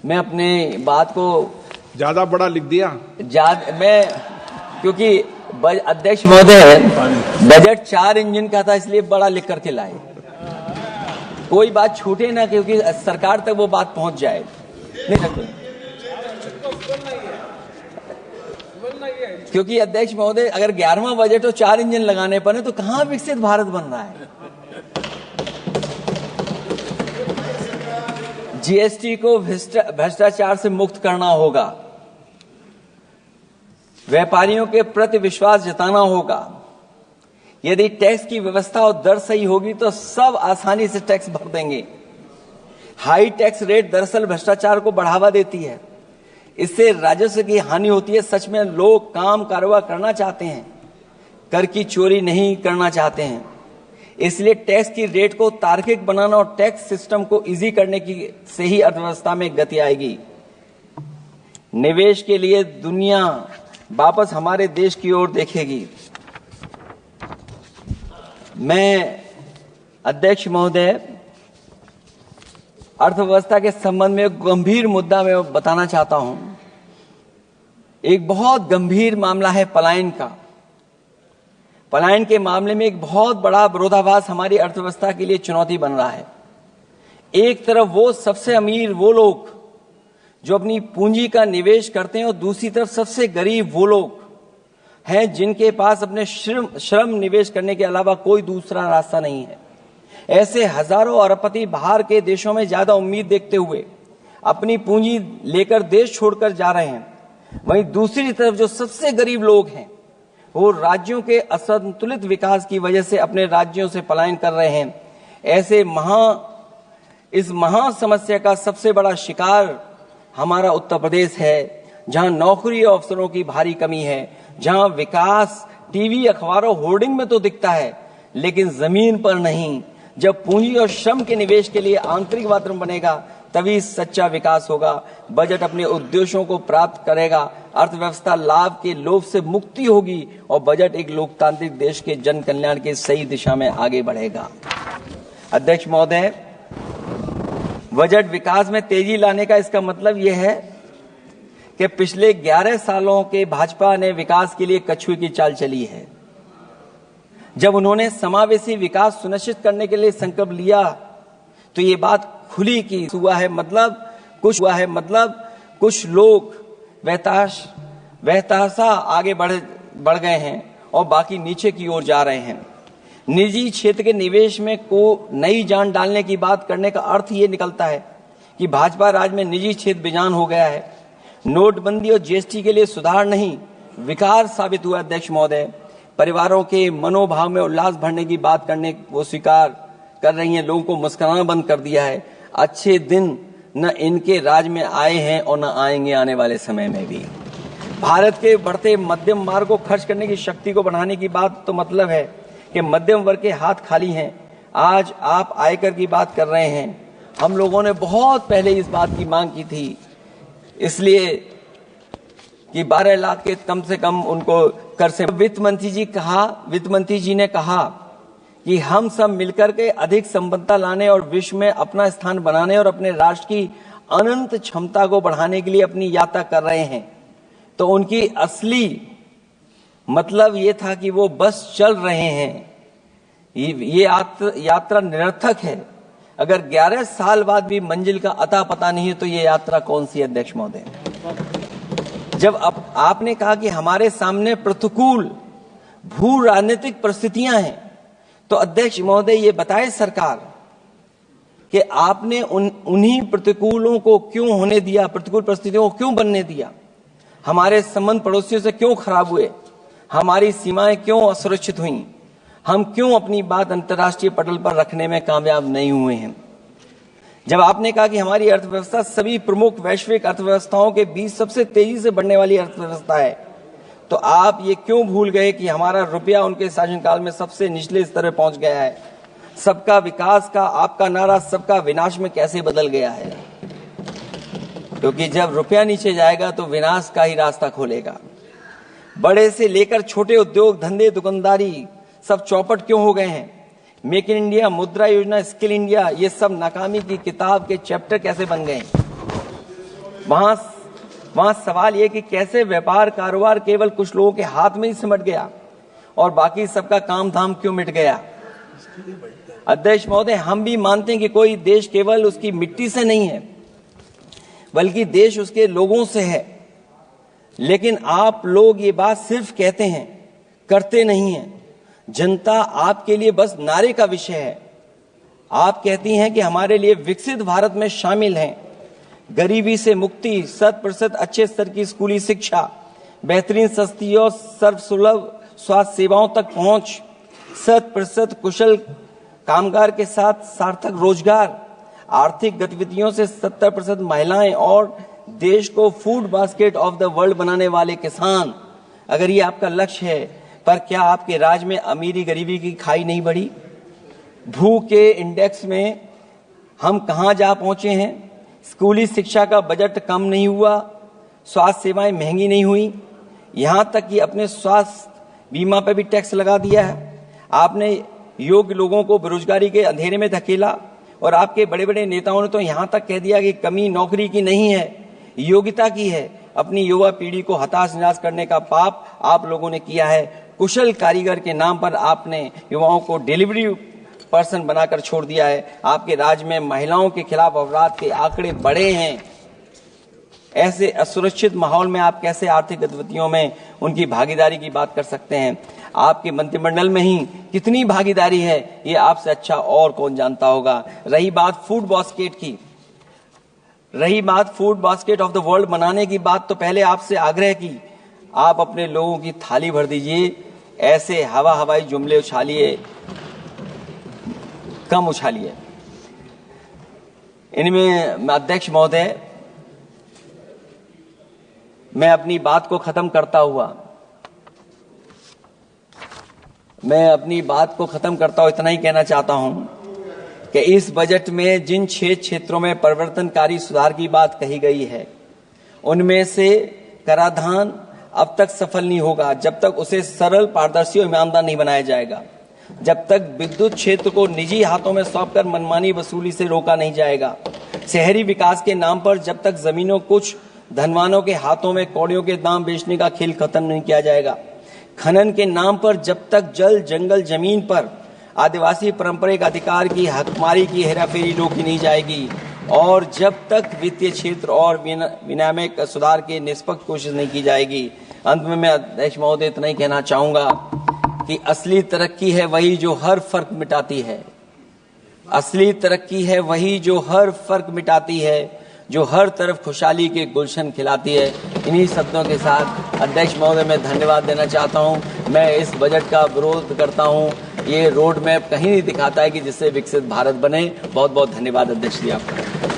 मैं अपने बात को ज्यादा बड़ा लिख दिया। क्योंकि अध्यक्ष महोदय बजट 4 इंजन का था, इसलिए बड़ा लिख करके लाए। कोई बात छूटे ना, क्योंकि सरकार तक वो बात पहुंच जाए। क्योंकि अध्यक्ष महोदय, अगर 11वां बजट हो 4 इंजन लगाने पड़े तो कहां विकसित भारत बन रहा है। जीएसटी को भ्रष्टाचार से मुक्त करना होगा, व्यापारियों के प्रति विश्वास जताना होगा। यदि टैक्स की व्यवस्था और दर सही होगी तो सब आसानी से टैक्स भर देंगे। हाई टैक्स रेट दरअसल भ्रष्टाचार को बढ़ावा देती है, इससे राजस्व की हानि होती है। सच में लोग काम कारोबार करना चाहते हैं, कर की चोरी नहीं करना चाहते हैं। इसलिए टैक्स की रेट को तार्किक बनाना और टैक्स सिस्टम को इजी करने की से ही अर्थव्यवस्था में गति आएगी। निवेश के लिए दुनिया वापस हमारे देश की ओर देखेगी। मैं अध्यक्ष महोदय, अर्थव्यवस्था के संबंध में एक गंभीर मुद्दा मैं बताना चाहता हूं। एक बहुत गंभीर मामला है पलायन का। पलायन के मामले में एक बहुत बड़ा विरोधाभास हमारी अर्थव्यवस्था के लिए चुनौती बन रहा है। एक तरफ वो सबसे अमीर वो लोग जो अपनी पूंजी का निवेश करते हैं, और दूसरी तरफ सबसे गरीब वो लोग हैं जिनके पास अपने श्रम निवेश करने के अलावा कोई दूसरा रास्ता नहीं है। ऐसे हजारों अरबपति बाहर के देशों में ज्यादा उम्मीद देखते हुए अपनी पूंजी लेकर देश छोड़कर जा रहे हैं। वहीं दूसरी तरफ जो सबसे गरीब लोग हैं वो राज्यों के असंतुलित विकास की वजह से अपने राज्यों से पलायन कर रहे हैं। ऐसे इस महा समस्या का सबसे बड़ा शिकार हमारा उत्तर प्रदेश है, जहां नौकरी और अवसरों की भारी कमी है, जहां विकास टीवी अखबारों होर्डिंग में तो दिखता है लेकिन जमीन पर नहीं। जब पूंजी और श्रम के निवेश के लिए आंतरिक वातावरण बनेगा तभी सच्चा विकास होगा, बजट अपने उद्देश्यों को प्राप्त करेगा, अर्थव्यवस्था लाभ के लोभ से मुक्ति होगी और बजट एक लोकतांत्रिक देश के जन कल्याण की सही दिशा में आगे बढ़ेगा। अध्यक्ष महोदय, बजट विकास में तेजी लाने का इसका मतलब यह है कि पिछले 11 सालों के भाजपा ने विकास के लिए कछुए की चाल चली है। जब उन्होंने समावेशी विकास सुनिश्चित करने के लिए संकल्प लिया तो ये बात खुली की हुआ है, मतलब कुछ लोग वहताशा आगे बढ़ गए हैं और बाकी नीचे की ओर जा रहे हैं। निजी क्षेत्र के निवेश में को नई जान डालने की बात करने का अर्थ ये निकलता है कि भाजपा राज में निजी क्षेत्र बेजान हो गया है। नोटबंदी और जीएसटी के लिए सुधार नहीं, विकार साबित हुआ। अध्यक्ष महोदय, परिवारों के मनोभाव में उल्लास भरने की बात करने वो स्वीकार कर रही हैं, लोगों को मुस्कुराना बंद कर दिया है। अच्छे दिन न इनके राज में आए हैं और न आएंगे आने वाले समय में भी। भारत के बढ़ते मध्यम मार्ग को खर्च करने की शक्ति को बढ़ाने की बात तो मतलब है कि मध्यम वर्ग के हाथ खाली हैं। आज आप आयकर की बात कर रहे हैं, हम लोगों ने बहुत पहले इस बात की मांग की थी, इसलिए कि 12 लाख के कम से कम उनको कर से। वित्त मंत्री जी ने कहा कि हम सब मिलकर के अधिक संपन्नता लाने और विश्व में अपना स्थान बनाने और अपने राष्ट्र की अनंत क्षमता को बढ़ाने के लिए अपनी यात्रा कर रहे हैं। तो उनकी असली मतलब ये था कि वो बस चल रहे हैं। ये यात्रा निरर्थक है। अगर 11 साल बाद भी मंजिल का अता पता नहीं है तो ये यात्रा कौन सी है। अध्यक्ष महोदय, जब आपने कहा कि हमारे सामने प्रतिकूल भू राजनीतिक परिस्थितियां हैं, तो अध्यक्ष महोदय ये बताए सरकार कि आपने उन्हीं प्रतिकूलों को क्यों होने दिया, प्रतिकूल परिस्थितियों को क्यों बनने दिया, हमारे संबंध पड़ोसियों से क्यों खराब हुए, हमारी सीमाएं क्यों असुरक्षित हुई, हम क्यों अपनी बात अंतर्राष्ट्रीय पटल पर रखने में कामयाब नहीं हुए हैं। जब आपने कहा कि हमारी अर्थव्यवस्था सभी प्रमुख वैश्विक अर्थव्यवस्थाओं के बीच सबसे तेजी से बढ़ने वाली अर्थव्यवस्था है, तो आप ये क्यों भूल गए कि हमारा रुपया उनके शासनकाल में सबसे निचले स्तर पर पहुंच गया है। सबका विकास का आपका नारा सबका विनाश में कैसे बदल गया है, क्योंकि जब रुपया नीचे जाएगा तो विनाश का ही रास्ता खोलेगा। बड़े से लेकर छोटे उद्योग धंधे दुकानदारी सब चौपट क्यों हो गए हैं। मेक इन इंडिया, मुद्रा योजना, स्किल इंडिया, ये सब नाकामी की किताब के चैप्टर कैसे बन गए। वहां सवाल ये कि कैसे व्यापार कारोबार केवल कुछ लोगों के हाथ में ही सिमट गया और बाकी सबका काम धाम क्यों मिट गया। अध्यक्ष महोदय, हम भी मानते हैं कि कोई देश केवल उसकी मिट्टी से नहीं है बल्कि देश उसके लोगों से है, लेकिन आप लोग ये बात सिर्फ कहते हैं, करते नहीं हैं। जनता आपके लिए बस नारे का विषय है। आप कहती हैं कि हमारे लिए विकसित भारत में शामिल हैं गरीबी से मुक्ति, 100% अच्छे स्तर की स्कूली शिक्षा, बेहतरीन सस्ती और सर्वसुलभ स्वास्थ्य सेवाओं तक पहुंच, 100% कुशल कामगार के साथ सार्थक रोजगार, आर्थिक गतिविधियों से 70% महिलाएं और देश को food basket of the world बनाने वाले किसान। अगर ये आपका लक्ष्य है, पर क्या आपके राज्य में अमीरी गरीबी की खाई नहीं बढ़ी? भूख के इंडेक्स में हम कहां जा पहुंचे हैं? स्कूली शिक्षा का बजट कम नहीं हुआ, स्वास्थ्य सेवाएं महंगी नहीं हुई, यहां तक कि अपने स्वास्थ्य बीमा पर भी टैक्स लगा दिया है। आपने योग्य लोगों को बेरोजगारी के अंधेरे में धकेला और आपके बड़े बड़े नेताओं ने तो यहां तक कह दिया कि कमी नौकरी की नहीं है, योग्यता की है। अपनी युवा पीढ़ी को हताश निराश करने का पाप आप लोगों ने किया है। कुशल कारीगर के नाम पर आपने युवाओं को डिलीवरी पर्सन बनाकर छोड़ दिया है। आपके राज्य में महिलाओं के खिलाफ अपराध के आंकड़े बढ़े हैं। ऐसे असुरक्षित माहौल में आप कैसे आर्थिक गतिविधियों में उनकी भागीदारी की बात कर सकते हैं? आपके मंत्रिमंडल में ही कितनी भागीदारी है, ये आपसे अच्छा और कौन जानता होगा। रही बात food basket of the world बनाने की बात, तो पहले आपसे आग्रह की आप अपने लोगों की थाली भर दीजिए। ऐसे हवाई जुमले उछालिए, कम उछालिए। इनमें अध्यक्ष महोदय, मैं अपनी बात को खत्म करता हुआ इतना ही कहना चाहता हूं कि इस बजट में जिन 6 क्षेत्रों में परिवर्तनकारी सुधार की बात कही गई है, उनमें से कराधान अब तक सफल नहीं होगा जब तक उसे सरल, पारदर्शी और ईमानदार नहीं बनाया जाएगा, जब तक विद्युत क्षेत्र को निजी हाथों में सौंपकर मनमानी वसूली से रोका नहीं जाएगा, शहरी विकास के नाम पर जब तक जमीनों कुछ धनवानों के हाथों में कौड़ियों के दाम बेचने का खेल खत्म नहीं किया जाएगा, खनन के नाम पर जब तक जल जंगल जमीन पर आदिवासी पारंपरिक अधिकार की हकमारी की हेराफेरी रोकी नहीं जाएगी, और जब तक वित्तीय क्षेत्र और विनियामक सुधार की निष्पक्ष कोशिश नहीं की जाएगी। अंत में मैं अध्यक्ष महोदय इतना ही कहना चाहूंगा कि असली तरक्की है वही जो हर फर्क मिटाती है। असली तरक्की है वही जो हर फर्क मिटाती है, जो हर तरफ खुशहाली के गुलशन खिलाती है। इन्हीं शब्दों के साथ अध्यक्ष महोदय मैं धन्यवाद देना चाहता हूं। मैं इस बजट का विरोध करता हूं। ये रोड मैप कहीं नहीं दिखाता है कि जिससे विकसित भारत बने। बहुत बहुत धन्यवाद अध्यक्ष जी आपका।